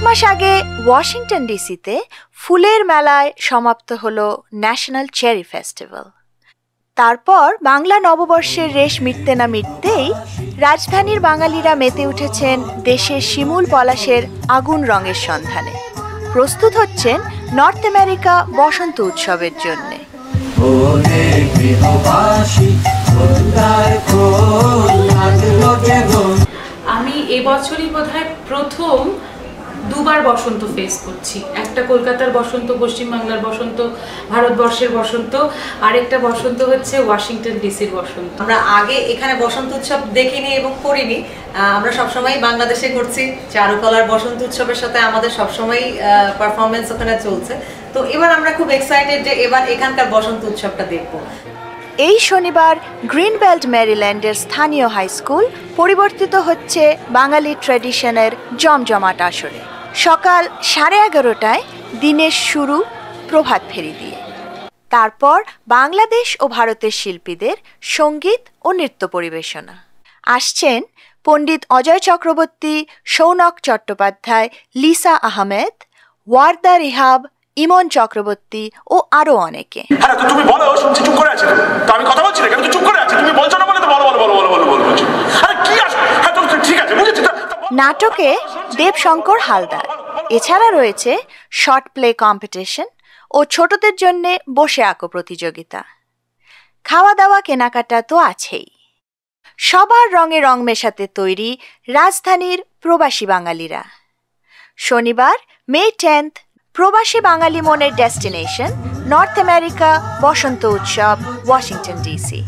মাস আগে ওয়াশিংটন ডিসিতে ফুলের মেলায় সমাপ্ত হলো ন্যাশনাল চেরি ফেস্টিভ্যাল। তারপর বাংলা নববর্ষের রেশ মিটতে না মিটতেই রাজধানীর বাঙালিরা মেতে উঠেছেন দেশের শিমুল পলাশের আগুন রঙের সন্ধানে। প্রস্তুত হচ্ছেন নর্থ আমেরিকা বসন্ত উৎসবের জন্য। আমি এবছরই বোধহয় প্রথম দুবার বসন্ত ফেস করছি। একটা কলকাতার বসন্ত, পশ্চিমবাংলার বসন্ত, ভারতবর্ষের বসন্ত, আরেকটা বসন্ত হচ্ছে ওয়াশিংটন ডিসির বসন্ত। আমরা আগে এখানে বসন্ত উৎসব দেখিনি এবং করিনি। আমরা সবসময় বাংলাদেশে করছি। চারুকলার বসন্ত উৎসবের সাথে আমাদের সবসময় পারফরমেন্স ওখানে চলছে। তো এবার আমরা খুব এক্সাইটেড যে এবার এখানকার বসন্ত উৎসবটা দেখব। এই শনিবার গ্রিন বেল্ট মেরিল্যান্ডের স্থানীয় হাই স্কুল পরিবর্তিত হচ্ছে বাঙালি ট্র্যাডিশনের জমজমাট আসরে। সকাল 11:30টায় দিনের শুরু প্রভাত ফেরি দিয়ে। তারপর বাংলাদেশ ও ভারতের শিল্পীদের সঙ্গীত ও নৃত্য পরিবেশনা। আসছেন পণ্ডিত অজয় চক্রবর্তী, সৌনক চট্টোপাধ্যায়, লিসা আহমেদ, ওয়ার্দা রিহাব, ইমন চক্রবর্তী ও আরো অনেকে। তুমি বলো, শুনছি চুপ করে আছি তো আমি কথা বলছি না কেন? চুপ করে আছি, তুমি বলছো না বলে তো বলো বলো বলো বলো বলো বলো বলছো। আরে কি আসো, হ্যাঁ তো ঠিক আছে বুঝেছি। নাটকে দেবশঙ্কর হালদার। এছাড়া রয়েছে শর্ট প্লে কম্পিটিশন ও ছোটদের জন্য বসে আঁকো প্রতিযোগিতা। খাওয়া দাওয়া কেনাকাটা তো আছেই। সবার রঙে রং মেশাতে তৈরি রাজধানীর প্রবাসী বাঙালিরা। শনিবার মে 10 প্রবাসী বাঙালি মনের ডেস্টিনেশন নর্থ আমেরিকা বসন্ত উৎসব, ওয়াশিংটন ডিসি।